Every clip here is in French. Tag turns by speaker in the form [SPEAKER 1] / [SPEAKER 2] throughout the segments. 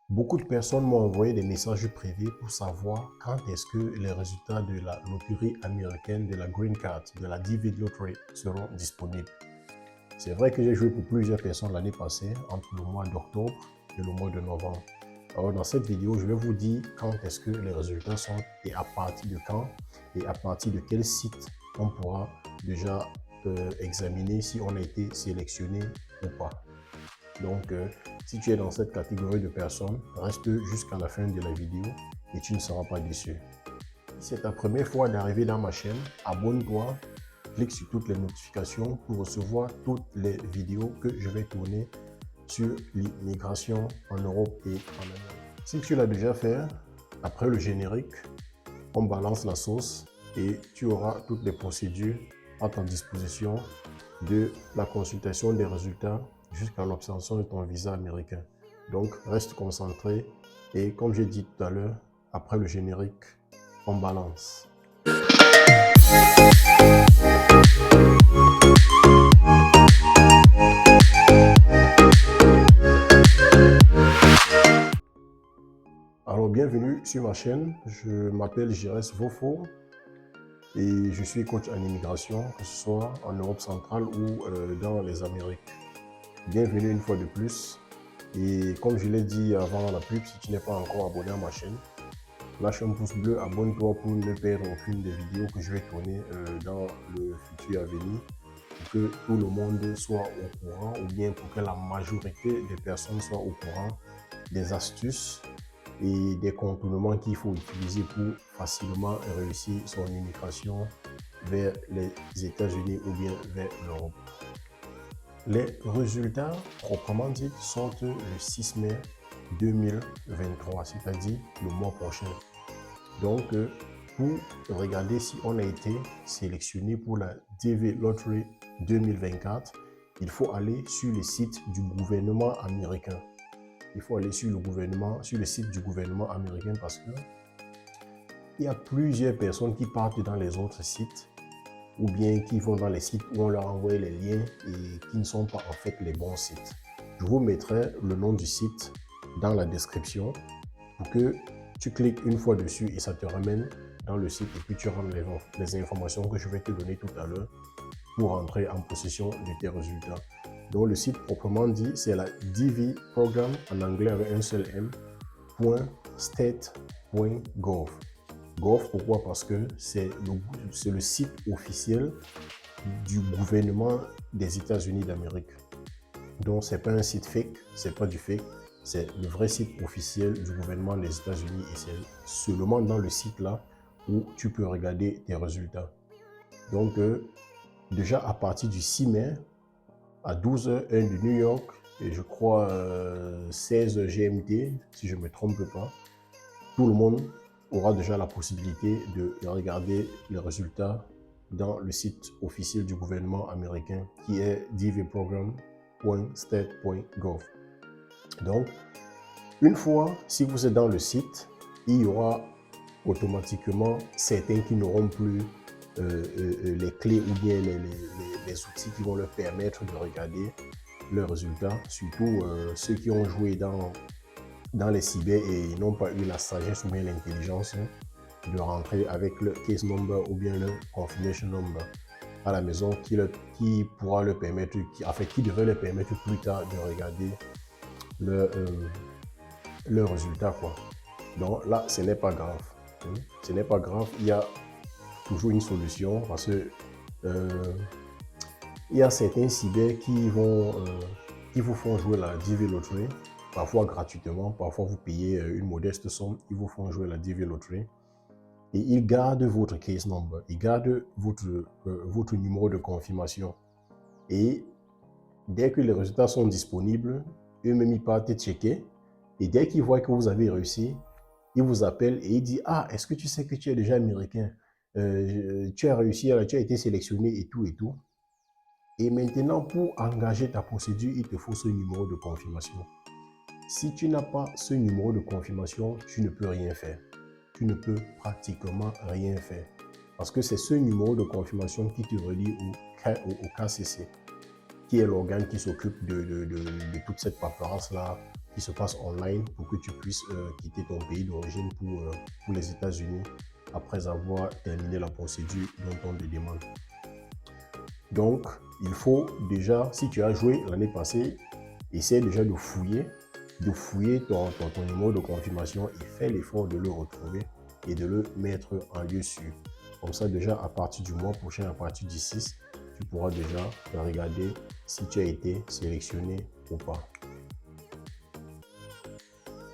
[SPEAKER 1] Beaucoup de personnes m'ont envoyé des messages privés pour savoir quand est-ce que les résultats de la loterie américaine de la Green Card, de la DV Lottery, seront disponibles. C'est vrai que j'ai joué pour plusieurs personnes l'année passée, entre le mois d'octobre et le mois de novembre. Alors dans cette vidéo, je vais vous dire quand est-ce que les résultats sont et à partir de quand et à partir de quel site on pourra déjà examiner si on a été sélectionné ou pas. Donc, si tu es dans cette catégorie de personnes, reste jusqu'à la fin de la vidéo et tu ne seras pas déçu. Si c'est ta première fois d'arriver dans ma chaîne, abonne-toi, clique sur toutes les notifications pour recevoir toutes les vidéos que je vais tourner sur l'immigration en Europe et en Amérique. Si tu l'as déjà fait, après le générique, on balance la sauce et tu auras toutes les procédures à ta disposition de la consultation des résultats jusqu'à l'obtention de ton visa américain. Donc, reste concentré et comme j'ai dit tout à l'heure, après le générique, on balance. Alors, bienvenue sur ma chaîne. Je m'appelle Giresse Vofo et je suis coach en immigration, que ce soit en Europe centrale ou dans les Amériques. Bienvenue une fois de plus. Et comme je l'ai dit avant la pub, si tu n'es pas encore abonné à ma chaîne, lâche un pouce bleu, abonne-toi pour ne perdre aucune des vidéos que je vais tourner dans le futur à venir, pour que tout le monde soit au courant, ou bien pour que la majorité des personnes soient au courant des astuces et des contournements qu'il faut utiliser pour facilement réussir son immigration vers les États-Unis ou bien vers l'Europe. Les résultats proprement dit sortent le 6 mai 2023, c'est-à-dire le mois prochain. Donc, pour regarder si on a été sélectionné pour la DV Lottery 2024, il faut aller sur le site du gouvernement américain. Il faut aller sur le site du gouvernement américain parce que il y a plusieurs personnes qui partent dans les autres sites ou bien qui vont dans les sites où on leur envoie les liens et qui ne sont pas en fait les bons sites. Je vous mettrai le nom du site dans la description pour que tu cliques une fois dessus et ça te ramène dans le site et puis tu rentres les informations que je vais te donner tout à l'heure pour entrer en possession de tes résultats. Donc le site proprement dit, c'est la DV Program en anglais avec un seul M, .state.gov. Gov, pourquoi? Parce que c'est le site officiel du gouvernement des États-Unis d'Amérique. Donc, ce n'est pas un site fake, c'est pas du fake, c'est le vrai site officiel du gouvernement des États-Unis et c'est seulement dans le site là où tu peux regarder tes résultats. Donc, déjà à partir du 6 mai à 12h, heure de New York, et je crois 16 GMT, si je ne me trompe pas, tout le monde aura déjà la possibilité de regarder les résultats dans le site officiel du gouvernement américain qui est dvprogram.state.gov. Donc, une fois, si vous êtes dans le site, il y aura automatiquement certains qui n'auront plus les clés ou bien les outils qui vont leur permettre de regarder leurs résultats, surtout ceux qui ont joué dans les cyber et n'ont pas eu la sagesse ou bien l'intelligence de rentrer avec le case number ou bien le confirmation number à la maison qui pourra leur permettre, qui devrait leur permettre plus tard de regarder le résultat, quoi. Donc là, ce n'est pas grave. Ce n'est pas grave, il y a toujours une solution parce que il y a certains cyber qui vous font jouer la DV Lottery, parfois gratuitement, parfois vous payez une modeste somme, ils vous font jouer la DV Lottery et ils gardent votre case number, ils gardent votre numéro de confirmation et dès que les résultats sont disponibles, eux-mêmes ils partent checker et dès qu'ils voient que vous avez réussi, ils vous appellent et ils disent « Ah, est-ce que tu sais que tu es déjà américain? Tu as réussi, tu as été sélectionné et tout et tout. » Et maintenant, pour engager ta procédure, il te faut ce numéro de confirmation. Si tu n'as pas ce numéro de confirmation, tu ne peux rien faire. Tu ne peux pratiquement rien faire. Parce que c'est ce numéro de confirmation qui te relie au KCC, qui est l'organe qui s'occupe de toute cette paperasse-là qui se passe online pour que tu puisses quitter ton pays d'origine pour les États-Unis après avoir terminé la procédure dont on te demande. Donc, il faut déjà, si tu as joué l'année passée, essaie déjà de fouiller ton numéro de confirmation et fais l'effort de le retrouver et de le mettre en lieu sûr. Comme ça, déjà, à partir du mois prochain, à partir du 6, tu pourras déjà regarder si tu as été sélectionné ou pas.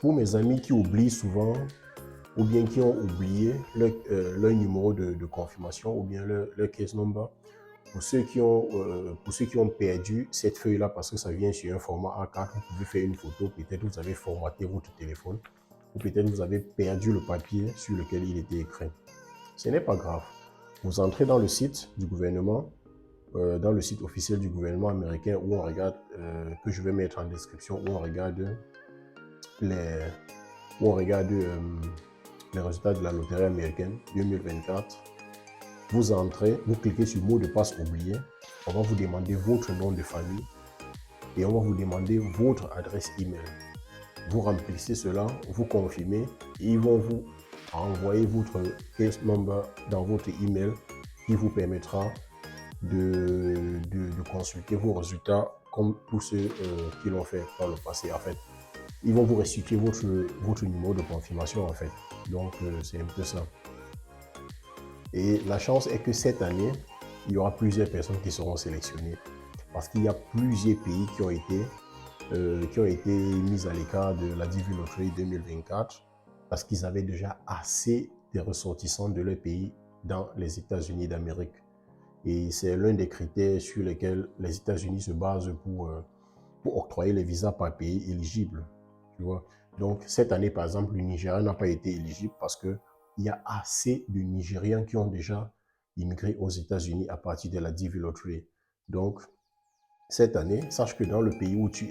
[SPEAKER 1] Pour mes amis qui oublient souvent ou bien qui ont oublié leur numéro de confirmation ou bien leur case number, pour ceux qui ont perdu cette feuille-là parce que ça vient sur un format A4, vous pouvez faire une photo, peut-être vous avez formaté votre téléphone ou peut-être vous avez perdu le papier sur lequel il était écrit. Ce n'est pas grave. Vous entrez dans le site du gouvernement, dans le site officiel du gouvernement américain où on regarde, que je vais mettre en description, où on regarde les résultats de la loterie américaine 2024. Vous entrez, vous cliquez sur mot de passe oublié. On va vous demander votre nom de famille et on va vous demander votre adresse email. Vous remplissez cela, vous confirmez et ils vont vous envoyer votre case number dans votre email qui vous permettra de consulter vos résultats comme tous ceux qui l'ont fait par le passé. En fait, ils vont vous restituer votre numéro de confirmation en fait. Donc, c'est un peu ça. Et la chance est que cette année, il y aura plusieurs personnes qui seront sélectionnées parce qu'il y a plusieurs pays qui ont été mis à l'écart de la DV Lottery 2024 parce qu'ils avaient déjà assez de ressortissants de leur pays dans les États-Unis d'Amérique. Et c'est l'un des critères sur lesquels les États-Unis se basent pour octroyer les visas par pays éligibles. Tu vois? Donc, cette année, par exemple, le Nigeria n'a pas été éligible parce qu'il y a assez de Nigériens qui ont déjà immigré aux États-Unis à partir de la DV Lottery. Donc, cette année, sache que dans le pays où tu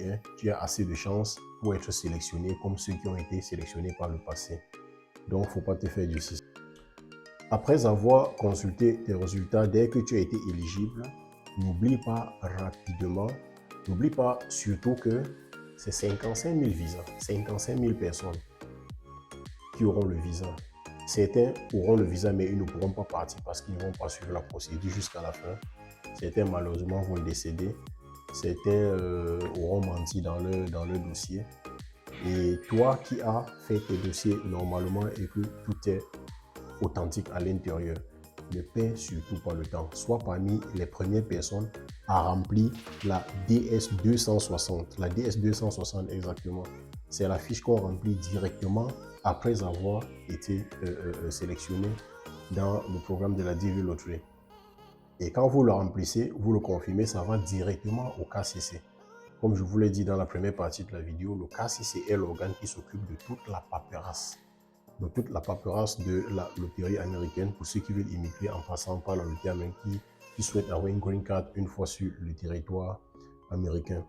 [SPEAKER 1] as assez de chances pour être sélectionné comme ceux qui ont été sélectionnés par le passé. Donc, il ne faut pas te faire du système. Après avoir consulté tes résultats, dès que tu as été éligible, n'oublie pas rapidement, n'oublie pas surtout que c'est 55 000 visas, 55 000 personnes qui auront le visa. Certains auront le visa, mais ils ne pourront pas partir parce qu'ils ne vont pas suivre la procédure jusqu'à la fin. Certains, malheureusement, vont décéder. Certains auront menti dans leur dossier. Et toi qui as fait tes dossiers normalement et que tout est authentique à l'intérieur, ne perds surtout pas le temps. Sois parmi les premières personnes à remplir la DS260. La DS260 exactement. C'est la fiche qu'on remplit directement après avoir été sélectionné dans le programme de la DV Lottery. Et quand vous le remplissez, vous le confirmez, ça va directement au KCC. Comme je vous l'ai dit dans la première partie de la vidéo, le KCC est l'organe qui s'occupe de toute la paperasse. De toute la paperasse de la loterie américaine pour ceux qui veulent immigrer en passant par la loterie américaine, qui souhaitent avoir une green card une fois sur le territoire américain.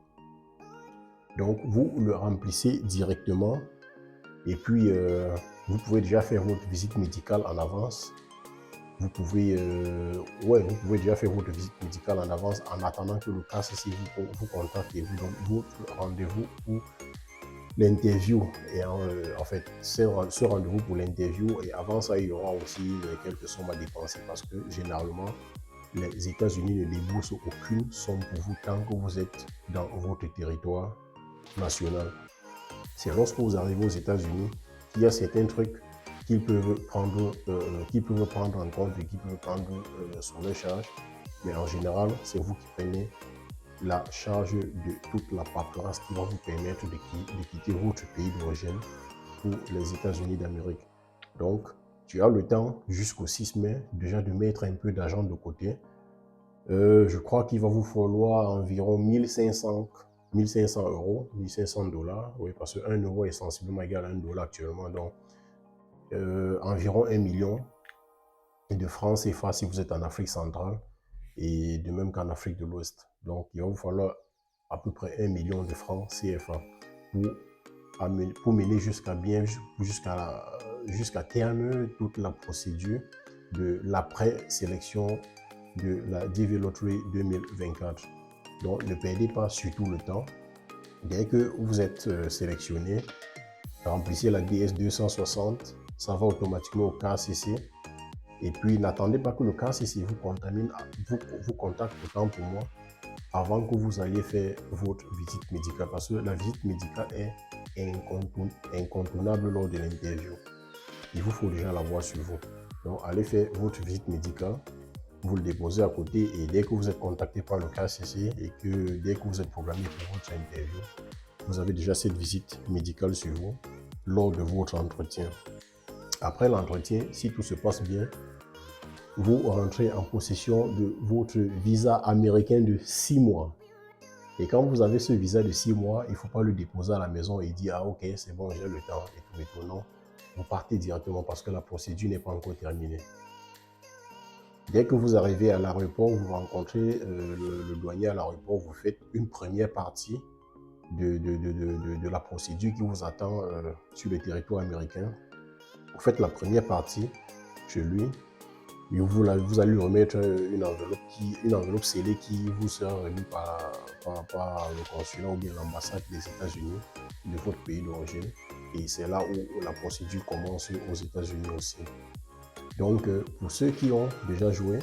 [SPEAKER 1] Donc, vous le remplissez directement et puis vous pouvez déjà faire votre visite médicale en avance. Vous pouvez déjà faire votre visite médicale en avance en attendant que le KCC vous contacte et vous donne votre rendez-vous pour l'interview. Et en fait, ce rendez-vous pour l'interview, et avant ça, il y aura aussi quelques sommes à dépenser parce que généralement, les États-Unis ne déboursent aucune somme pour vous tant que vous êtes dans votre territoire national. C'est lorsque vous arrivez aux États-Unis qu'il y a certains trucs qu'ils peuvent prendre en compte et qu'ils peuvent prendre sur leur charge. Mais en général, c'est vous qui prenez la charge de toute la paperasse qui va vous permettre de quitter votre pays d'origine pour les États-Unis d'Amérique. Donc, tu as le temps jusqu'au 6 mai déjà de mettre un peu d'argent de côté. Je crois qu'il va vous falloir environ 1500 euros, 1500 $, oui, parce que 1 euro est sensiblement égal à 1 dollar actuellement. Donc, environ 1 million de francs CFA si vous êtes en Afrique centrale et de même qu'en Afrique de l'Ouest. Donc, il va vous falloir à peu près 1 million de francs CFA pour mener jusqu'à terme toute la procédure de l'après-sélection de la DV Lottery 2024. Donc, ne perdez pas surtout le temps. Dès que vous êtes sélectionné, remplissez la DS 260, ça va automatiquement au KCC. Et puis, n'attendez pas que le KCC vous contacte autant pour moi avant que vous alliez faire votre visite médicale. Parce que la visite médicale est incontournable lors de l'interview. Il vous faut déjà l'avoir sur vous. Donc, allez faire votre visite médicale. Vous le déposez à côté et dès que vous êtes contacté par le KCC et que dès que vous êtes programmé pour votre interview, vous avez déjà cette visite médicale sur vous lors de votre entretien. Après l'entretien, si tout se passe bien, vous rentrez en possession de votre visa américain de 6 mois. Et quand vous avez ce visa de 6 mois, il ne faut pas le déposer à la maison et dire « Ah ok, c'est bon, j'ai le temps » et tout. Non, vous partez directement parce que la procédure n'est pas encore terminée. Dès que vous arrivez à l'aéroport, vous rencontrez le douanier à l'aéroport, vous faites une première partie de la procédure qui vous attend sur le territoire américain. Vous faites la première partie chez lui. Et vous allez lui remettre une enveloppe scellée qui vous sera remise par le consulat ou bien l'ambassade des États-Unis de votre pays d'origine. Et c'est là où la procédure commence aux États-Unis aussi. Donc, pour ceux qui ont déjà joué,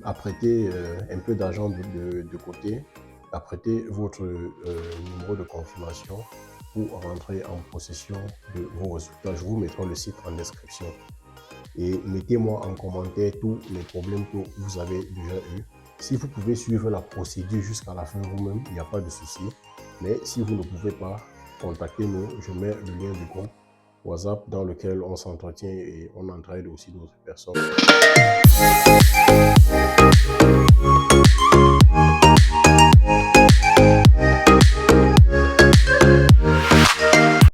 [SPEAKER 1] apprêtez un peu d'argent de côté, apprêtez votre numéro de confirmation pour rentrer en possession de vos résultats. Je vous mettrai le site en description. Et mettez-moi en commentaire tous les problèmes que vous avez déjà eu. Si vous pouvez suivre la procédure jusqu'à la fin vous-même, il n'y a pas de souci. Mais si vous ne pouvez pas, contactez-nous. Je mets le lien du groupe WhatsApp dans lequel on s'entretient et on entraide aussi d'autres personnes.